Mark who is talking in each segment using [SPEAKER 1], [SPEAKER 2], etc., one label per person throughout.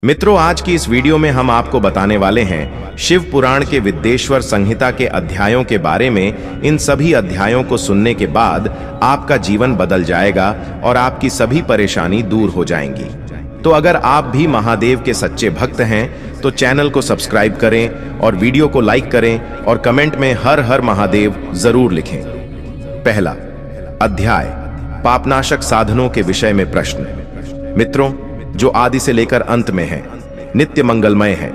[SPEAKER 1] मित्रों, आज की इस वीडियो में हम आपको बताने वाले हैं शिव पुराण के विद्येश्वर संहिता के अध्यायों के बारे में। इन सभी अध्यायों को सुनने के बाद आपका जीवन बदल जाएगा और आपकी सभी परेशानी दूर हो जाएंगी। तो अगर आप भी महादेव के सच्चे भक्त हैं तो चैनल को सब्सक्राइब करें और वीडियो को लाइक करें और कमेंट में हर हर महादेव जरूर लिखें। पहला अध्याय, पापनाशक साधनों के विषय में प्रश्न। मित्रों, जो आदि से लेकर अंत में है, नित्य मंगलमय है,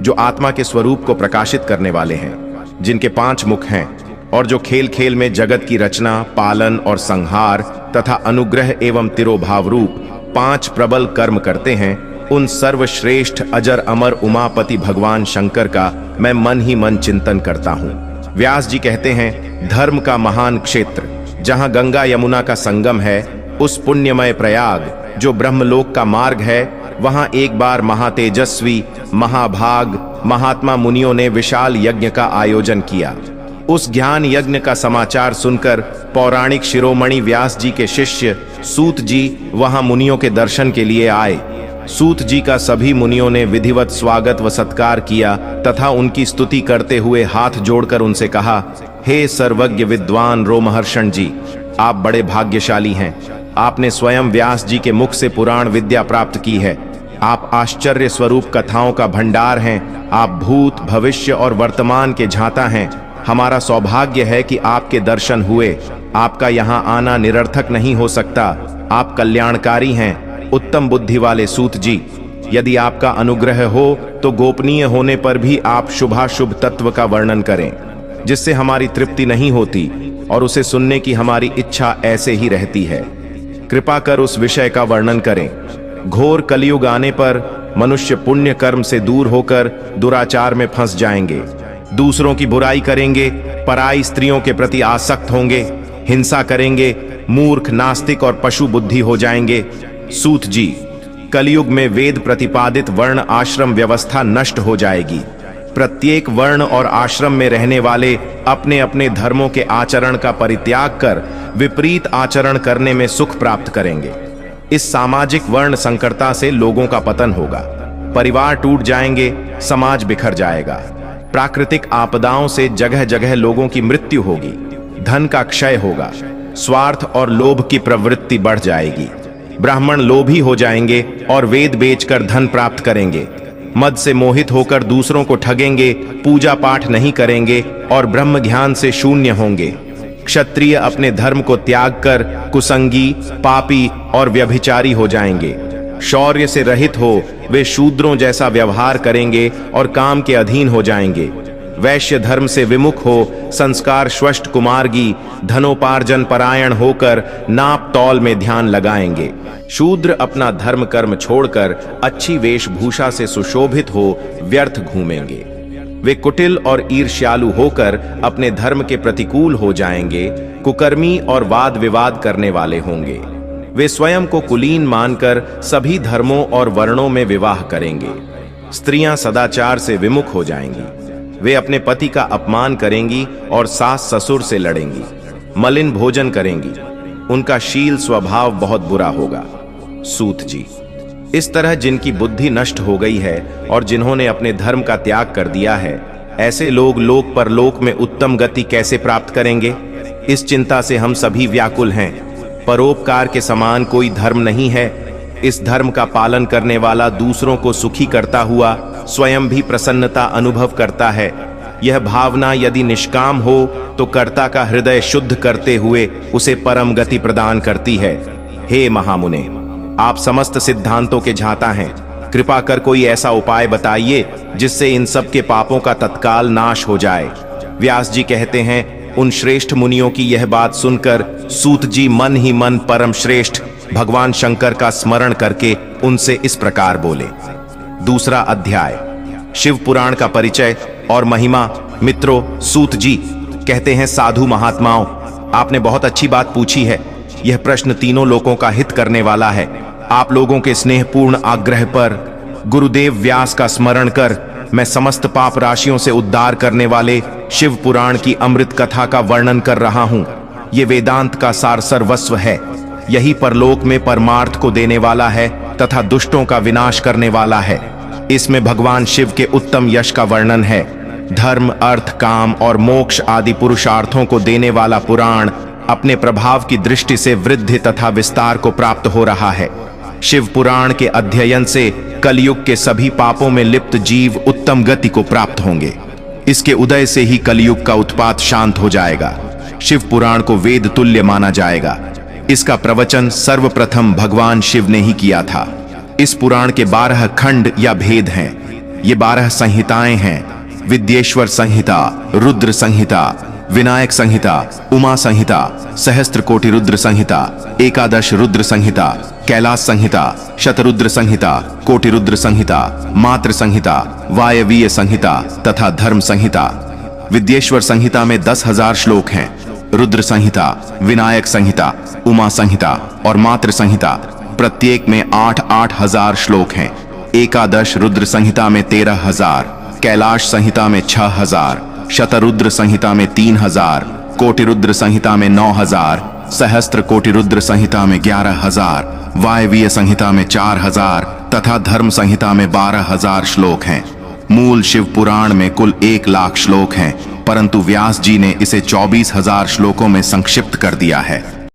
[SPEAKER 1] जो आत्मा के स्वरूप को प्रकाशित करने वाले हैं, जिनके 5 मुख हैं और जो खेल खेल में जगत की रचना, पालन और संहार तथा अनुग्रह एवं तिरोभाव रूप 5 प्रबल कर्म करते हैं, उन सर्वश्रेष्ठ अजर अमर उमापति भगवान शंकर का मैं मन ही मन चिंतन करता हूँ। व्यास जी कहते हैं, धर्म का महान क्षेत्र जहाँ गंगा यमुना का संगम है, उस पुण्यमय प्रयाग जो ब्रह्मलोक का मार्ग है, वहां एक बार महातेजस्वी महाभाग महात्मा मुनियों ने विशाल यज्ञ का आयोजन किया। उस ज्ञान यज्ञ का समाचार सुनकर पौराणिक शिरोमणि व्यास जी के शिष्य सूत जी वहां मुनियों के दर्शन के लिए आए। सूत जी का सभी मुनियों ने विधिवत स्वागत व सत्कार किया तथा उनकी स्तुति करते हुए हाथ जोड़कर उनसे कहा, हे सर्वज्ञ विद्वान रोमहर्षण जी, आप बड़े भाग्यशाली हैं। आपने स्वयं व्यास जी के मुख से पुराण विद्या प्राप्त की है। आप आश्चर्य स्वरूप कथाओं का भंडार हैं। आप भूत भविष्य और वर्तमान के झांता हैं। हमारा सौभाग्य है कि आपके दर्शन हुए। आपका यहाँ आना निरर्थक नहीं हो सकता। आप कल्याणकारी हैं, उत्तम बुद्धि वाले सूत जी। यदि आपका अनुग्रह हो तो गोपनीय होने पर भी आप शुभाशुभ तत्व का वर्णन करें, जिससे हमारी तृप्ति नहीं होती और उसे सुनने की हमारी इच्छा ऐसे ही रहती है। कृपा कर उस विषय का वर्णन करें। घोर कलयुग आने पर मनुष्य पुण्य कर्म से दूर होकर दुराचार में फंस जाएंगे, दूसरों की बुराई करेंगे, पराई स्त्रियों के प्रति आसक्त होंगे, हिंसा करेंगे, मूर्ख नास्तिक और पशु बुद्धि हो जाएंगे। सूत जी, कलयुग में वेद प्रतिपादित वर्ण आश्रम व्यवस्था नष्ट हो जाएगी। प्रत्येक वर्ण और आश्रम में रहने वाले अपने अपने धर्मों के आचरण का परित्याग कर विपरीत आचरण करने में सुख प्राप्त करेंगे। इस सामाजिक वर्ण संकरता से लोगों का पतन होगा, परिवार टूट जाएंगे, समाज बिखर जाएगा। प्राकृतिक आपदाओं से जगह जगह लोगों की मृत्यु होगी, धन का क्षय होगा, स्वार्थ और लोभ की प्रवृत्ति बढ़ जाएगी। ब्राह्मण लोभी हो जाएंगे और वेद बेचकर धन प्राप्त करेंगे। मद से मोहित होकर दूसरों को ठगेंगे, पूजा पाठ नहीं करेंगे और ब्रह्म ज्ञान से शून्य होंगे। क्षत्रिय अपने धर्म को त्याग कर कुसंगी, पापी और व्यभिचारी हो जाएंगे। शौर्य से रहित हो वे शूद्रों जैसा व्यवहार करेंगे और काम के अधीन हो जाएंगे। वैश्य धर्म से विमुख हो संस्कार श्वष्ट कुमार्गी, धनोपार्जन परायण होकर नाप तौल में ध्यान लगाएंगे। शूद्र अपना धर्म कर्म छोड़कर अच्छी वेशभूषा से सुशोभित हो व्यर्थ घूमेंगे। वे कुटिल और ईर्ष्यालु होकर अपने धर्म के प्रतिकूल हो जाएंगे, कुकर्मी और वाद विवाद करने वाले होंगे। वे स्वयं को कुलीन मानकर सभी धर्मों और वर्णों में विवाह करेंगे। स्त्रियां सदाचार से विमुख हो जाएंगी। वे अपने पति का अपमान करेंगी और सास ससुर से लड़ेंगी, मलिन भोजन करेंगी। उनका शील स्वभाव बहुत बुरा होगा। सूत जी, इस तरह जिनकी बुद्धि नष्ट हो गई है और जिन्होंने अपने धर्म का त्याग कर दिया है, ऐसे लोग लोक परलोक में उत्तम गति कैसे प्राप्त करेंगे? इस चिंता से हम सभी व्याकुल हैं। परोपकार के समान कोई धर्म नहीं है। इस धर्म का पालन करने वाला दूसरों को सुखी करता हुआ स्वयं भी प्रसन्नता अनुभव करता है। यह भावना यदि निष्काम हो तो कर्ता का हृदय शुद्ध करते हुए उसे परम गति प्रदान करती है। हे महामुने, आप समस्त सिद्धांतों के झांता हैं। कृपा कर कोई ऐसा उपाय बताइए जिससे इन सब के पापों का तत्काल नाश हो जाए। व्यास जी कहते हैं, उन श्रेष्ठ मुनियों की यह बात सुनकर सूत जी मन ही मन परम श्रेष्ठ भगवान शंकर का स्मरण करके उनसे इस प्रकार बोले। दूसरा अध्याय, शिव पुराण का परिचय और महिमा। मित्रों, सूत जी कहते हैं, साधु महात्माओं, आपने बहुत अच्छी बात पूछी है। यह प्रश्न तीनों लोगों का हित करने वाला है। आप लोगों के स्नेहपूर्ण आग्रह पर गुरुदेव व्यास का स्मरण कर मैं समस्त पाप राशियों से उद्धार करने वाले शिव पुराण की अमृत कथा का वर्णन कर रहा हूँ। ये वेदांत का सार सर्वस्व है। यही परलोक में परमार्थ को देने वाला है तथा दुष्टों का विनाश करने वाला है। इसमें भगवान शिव के उत्तम यश का वर्णन है। धर्म, अर्थ, काम और मोक्ष आदि पुरुषार्थों को देने वाला पुराण अपने प्रभाव की दृष्टि से वृद्धि तथा विस्तार को प्राप्त हो रहा है। शिव पुराण के अध्ययन से कलयुग के सभी पापों में लिप्त जीव उत्तम गति को प्राप्त होंगे। इसके उदय से ही कलयुग का उत्पात शांत हो जाएगा। शिव पुराण को वेद तुल्य माना जाएगा। इसका प्रवचन सर्वप्रथम भगवान शिव ने ही किया था। इस पुराण के 12 खंड या भेद हैं। ये 12 संहिताएं हैं: विद्येश्वर संहिता, रुद्र संहिता, विनायक संहिता, उमा संहिता, सहस्त्र कोटि रुद्र संहिता, एकादश रुद्र संहिता, कैलाश संहिता, शतरुद्र संहिता, कोटि रुद्र संहिता, मात्र संहिता, वायवीय संहिता तथा धर्म संहिता। विद्येश्वर संहिता में 10,000 श्लोक हैं। रुद्र संहिता, विनायक संहिता, उमा संहिता और मात्र संहिता प्रत्येक में 8-8 हजार श्लोक हैं। एकादश रुद्र संहिता में 13,000, कैलाश संहिता में 6,000, शतरुद्र संहिता में 3,000, कोटि रुद्र संहिता में 9,000, सहस्त्र कोटि रुद्र संहिता में 11,000, वायवीय संहिता में 4,000 तथा धर्म संहिता में 12,000 श्लोक हैं। मूल शिव पुराण में कुल 1,00,000 श्लोक हैं, परंतु व्यास जी ने इसे 24,000 श्लोकों में संक्षिप्त कर दिया है।